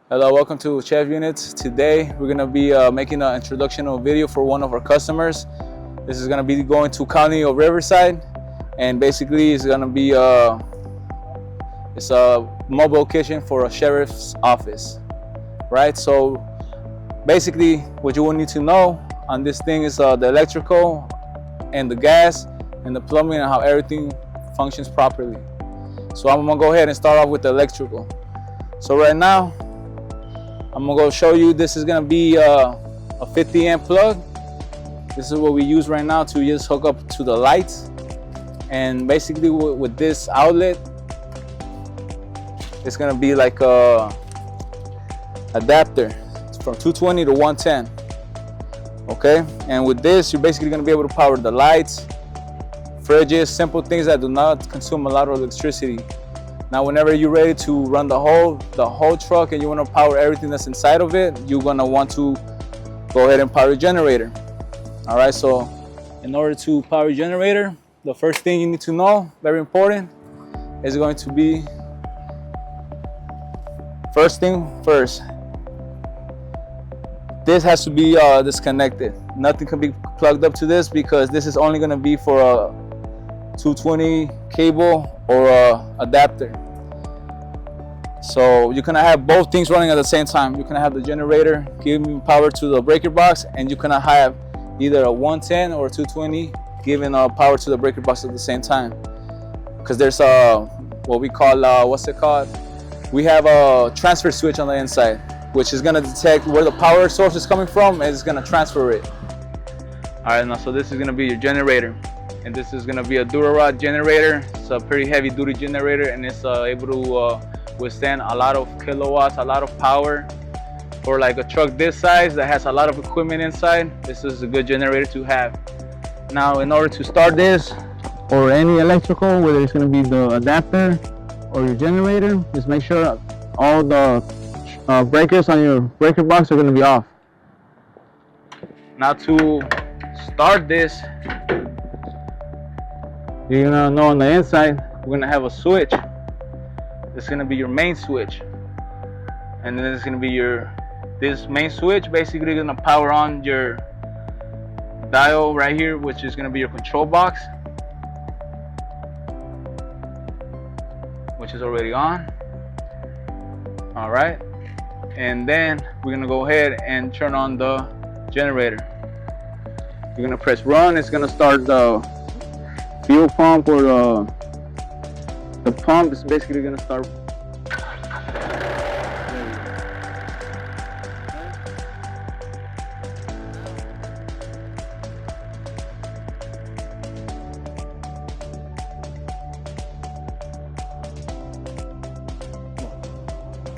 Hello, welcome to Chef Units. Today we're gonna be making an introductional video for one of our customers. This is gonna be going to County of Riverside, and basically it's gonna be it's a mobile kitchen for a sheriff's office, right? So basically what you will need to know on this thing is the electrical and the gas and the plumbing and how everything functions properly. So I'm gonna go ahead and start off with the electrical. So right now I'm gonna go show you. This is gonna be a 50 amp plug. This is what we use right now to just hook up to the lights. And basically with this outlet, it's gonna be like a adapter from 220 to 110. Okay, and with this you're basically gonna be able to power the lights, fridges, simple things that do not consume a lot of electricity. Now, whenever you're ready to run the whole truck and you want to power everything that's inside of it, you're gonna want to go ahead and power your generator. All right, so in order to power your generator, the first thing you need to know, very important, is going to be, first thing first, this has to be disconnected. Nothing can be plugged up to this because this is only gonna be for a 220 cable or adapter. So you can have both things running at the same time. You can have the generator giving power to the breaker box, and you can have either a 110 or a 220 giving power to the breaker box at the same time. Because there's what we call what's it called? We have a transfer switch on the inside, which is gonna detect where the power source is coming from, and it's gonna transfer it. All right, now so this is gonna be your generator. And this is gonna be a Durarod generator. It's a pretty heavy duty generator, and it's able to withstand a lot of kilowatts, a lot of power. For like a truck this size that has a lot of equipment inside, this is a good generator to have. Now, in order to start this, or any electrical, whether it's gonna be the adapter or your generator, just make sure all the breakers on your breaker box are gonna be off. Now, to start this, you're gonna know on the inside, we're gonna have a switch. It's gonna be your main switch. And then it's gonna be this main switch basically gonna power on your dial right here, which is gonna be your control box, which is already on. All right. And then we're gonna go ahead and turn on the generator. You're gonna press run. It's gonna start the fuel pump, or the pump is basically gonna start.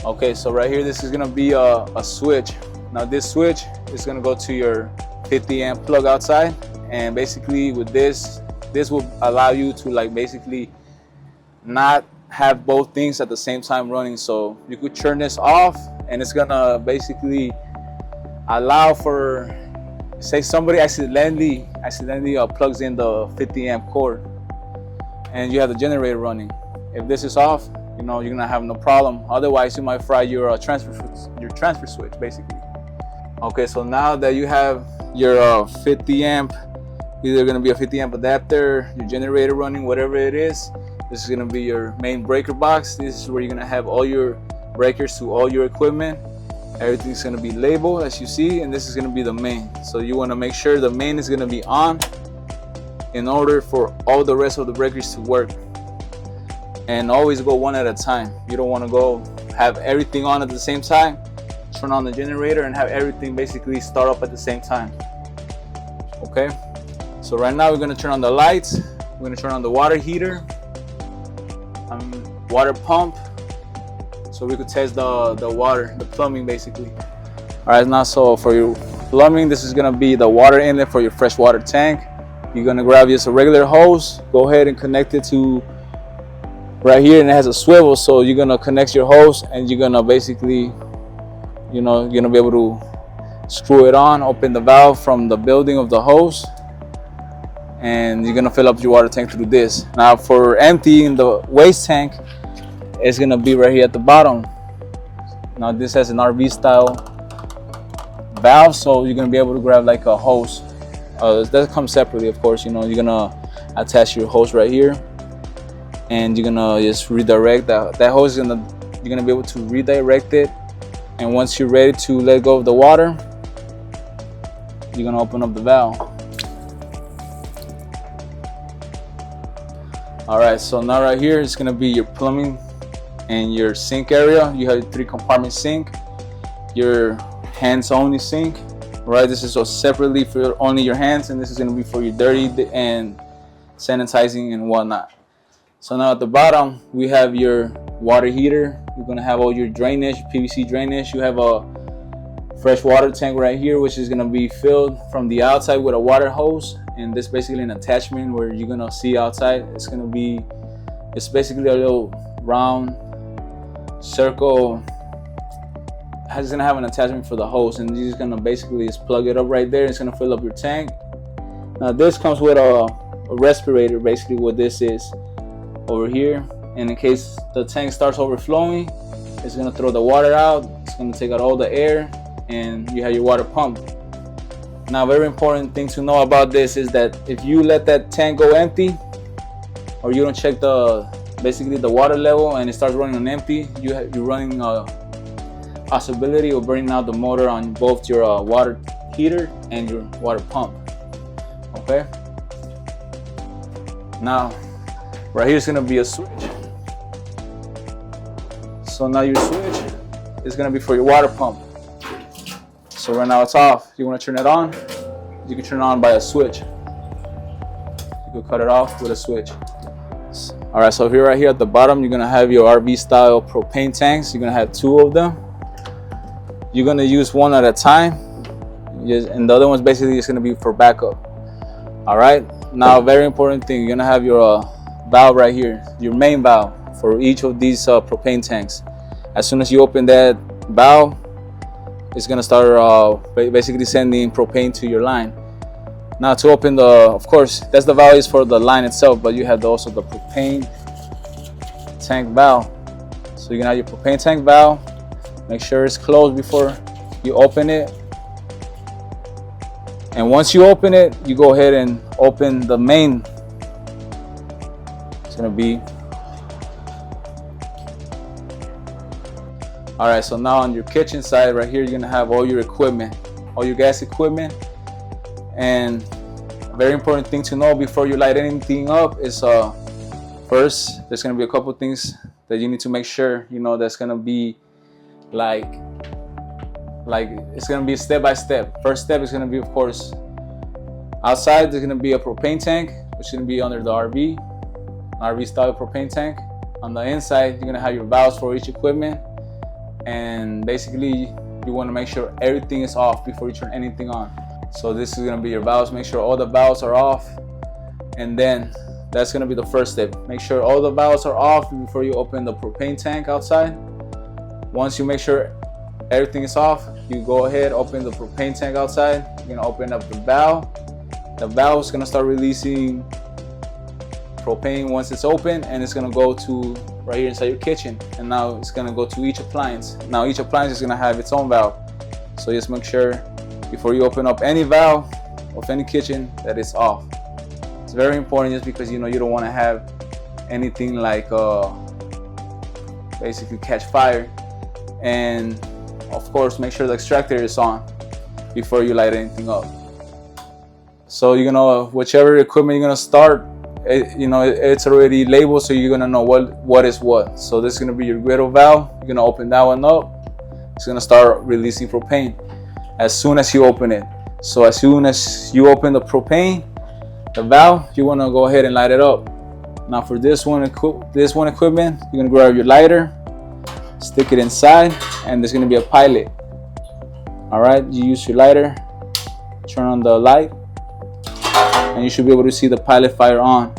Okay, so right here, this is gonna be a switch. Now this switch is gonna go to your 50 amp plug outside, and basically with this will allow you to like basically not have both things at the same time running. So you could turn this off, and it's gonna basically allow for, say somebody accidentally plugs in the 50 amp cord and you have the generator running. If this is off, you know, you're gonna have no problem. Otherwise you might fry your transfer switch basically. Okay, so now that you have your 50 amp, either gonna be a 50 amp adapter, your generator running, whatever it is, this is gonna be your main breaker box. This is where you're gonna have all your breakers to all your equipment. Everything's gonna be labeled as you see, and this is gonna be the main. So you wanna make sure the main is gonna be on in order for all the rest of the breakers to work. And always go one at a time. You don't wanna go have everything on at the same time, turn on the generator and have everything basically start up at the same time. Okay? So right now we're gonna turn on the lights. We're gonna turn on the water heater, water pump, so we could test the water, the plumbing basically. All right, now so for your plumbing, this is gonna be the water inlet for your fresh water tank. You're gonna grab just a regular hose, go ahead and connect it to right here, and it has a swivel, so you're gonna connect your hose and you're gonna basically, you know, you're gonna be able to screw it on, open the valve from the building of the hose, and you're gonna fill up your water tank through this. Now for emptying the waste tank, it's gonna be right here at the bottom. Now this has an RV style valve, so you're gonna be able to grab like a hose. That comes separately, of course. You know, you're gonna attach your hose right here, and you're gonna just redirect that hose. You're gonna be able to redirect it, and once you're ready to let go of the water, you're gonna open up the valve. All right, so now right here is gonna be your plumbing and your sink area. You have a 3-compartment sink, your hands only sink, right? This is so separately for only your hands, and this is gonna be for your dirty and sanitizing and whatnot. So now at the bottom, we have your water heater. You're gonna have all your drainage, PVC drainage. You have a fresh water tank right here, which is gonna be filled from the outside with a water hose, and this basically an attachment where you're gonna see outside. It's basically a little round circle. It's gonna have an attachment for the hose, and you're just gonna basically just plug it up right there. It's gonna fill up your tank. Now this comes with a respirator, basically what this is over here, and in case the tank starts overflowing, it's gonna throw the water out. It's gonna take out all the air, and you have your water pump. Now, very important thing to know about this is that if you let that tank go empty, or you don't check basically the water level, and it starts running on empty, you're running a possibility of burning out the motor on both your water heater and your water pump. Okay. Now, right here is gonna be a switch. So now your switch is gonna be for your water pump. So right now it's off. You want to turn it on? You can turn it on by a switch. You can cut it off with a switch. All right, so here right here at the bottom, you're gonna have your RV style propane tanks. You're gonna have 2 of them. You're gonna use one at a time, and the other one's basically just gonna be for backup. All right. Now, very important thing, you're gonna have your valve right here, your main valve for each of these propane tanks. As soon as you open that valve, it's gonna start basically sending propane to your line. Now to open of course, that's the valve is for the line itself, but you have also the propane tank valve. So you're gonna have your propane tank valve. Make sure it's closed before you open it. And once you open it, you go ahead and open the main. It's gonna be. All right, so now on your kitchen side right here, you're gonna have all your equipment, all your gas equipment. And a very important thing to know before you light anything up is first, there's gonna be a couple things that you need to make sure, that's gonna be like it's gonna be step by step. First step is gonna be, of course, outside there's gonna be a propane tank, which is gonna be under the RV style propane tank. On the inside, you're gonna have your valves for each equipment. And basically you want to make sure everything is off before you turn anything on. So this is going to be your valves. Make sure all the valves are off, and then that's going to be the first step. Make sure all the valves are off before you open the propane tank outside. Once you make sure everything is off, you go ahead, open the propane tank outside. You're going to open up the valve. The valve is going to start releasing propane once it's open, and it's going to go to right here inside your kitchen, and now it's going to go to each appliance. Now each appliance is going to have its own valve, so just make sure before you open up any valve of any kitchen that it's off. It's very important, just because you don't want to have anything like basically catch fire. And of course, make sure the extractor is on before you light anything up. So whichever equipment you're gonna start, it's already labeled, so you're gonna know what is what. So this is gonna be your griddle valve. You're gonna open that one up. It's gonna start releasing propane as soon as you open it. So as soon as you open the propane, the valve, you wanna go ahead and light it up. Now for this one equipment, you're gonna grab your lighter, stick it inside, and there's gonna be a pilot. All right, you use your lighter, turn on the light, and you should be able to see the pilot fire on.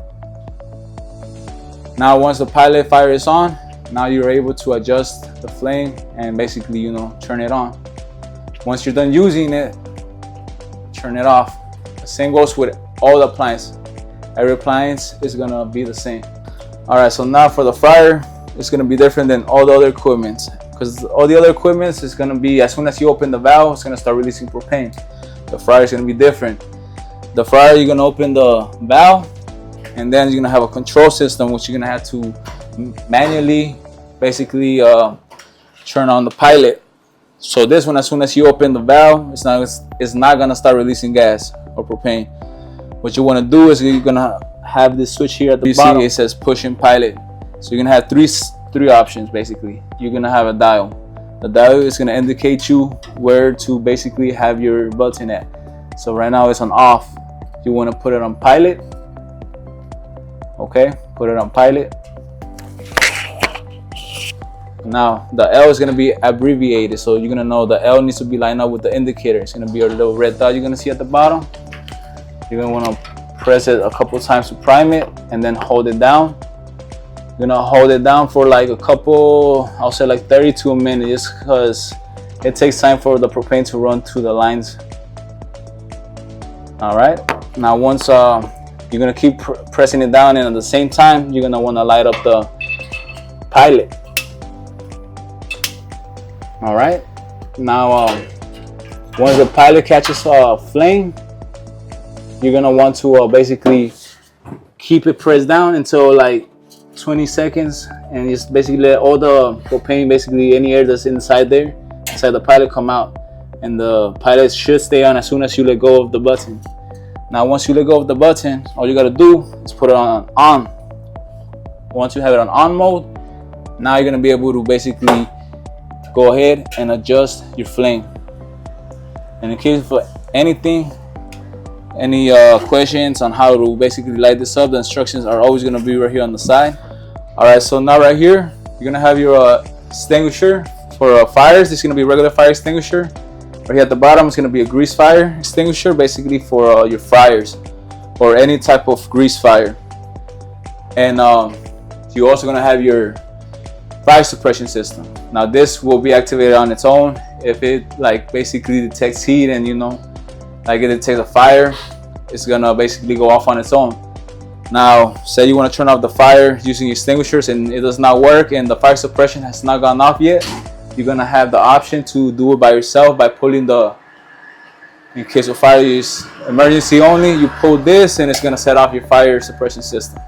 Now once the pilot fire is on, now you're able to adjust the flame and basically turn it on. Once you're done using it, turn it off. The same goes with all the appliances. Every appliance is gonna be the same. All right, so now for the fryer, it's gonna be different than all the other equipment, because all the other equipment is gonna be, as soon as you open the valve, it's gonna start releasing propane. The fryer is gonna be different. The fryer, you're gonna open the valve, and then you're gonna have a control system, which you're gonna have to manually, basically, turn on the pilot. So this one, as soon as you open the valve, it's not gonna start releasing gas or propane. What you wanna do is you're gonna have this switch here at the bottom. See, it says push and pilot. So you're gonna have three options basically. You're gonna have a dial. The dial is gonna indicate you where to basically have your button at. So right now it's on off. You wanna put it on pilot. Okay, put it on pilot. Now the L is gonna be abbreviated, so you're gonna know the L needs to be lined up with the indicator. It's gonna be a little red dot you're gonna see at the bottom. You're gonna wanna press it a couple times to prime it, and then hold it down. You're gonna hold it down for like a couple, I'll say like 30 to a minute, just because it takes time for the propane to run through the lines. All right, now once you're gonna keep pressing it down, and at the same time you're gonna want to light up the pilot. All right, now once the pilot catches flame, you're gonna want to basically keep it pressed down until like 20 seconds, and just basically let all the propane, basically any air that's inside there, inside the pilot, come out, and the pilot should stay on as soon as you let go of the button. Now once you let go of the button, all you gotta do is put it on on. Once you have it on mode, now you're gonna be able to basically go ahead and adjust your flame. And in case for anything, any questions on how to basically light this up, the instructions are always going to be right here on the side. All right, so now right here you're going to have your extinguisher for fires. It's going to be a regular fire extinguisher. Right here at the bottom it's going to be a grease fire extinguisher, basically for your fryers or any type of grease fire. And you're also going to have your fire suppression system. Now this will be activated on its own if it like basically detects heat, and you know, like it detects a fire, it's gonna basically go off on its own. Now say you want to turn off the fire using extinguishers and it does not work, and the fire suppression has not gone off yet, you're gonna have the option to do it by yourself by pulling the, in case of fire is emergency only, you pull this and it's gonna set off your fire suppression system.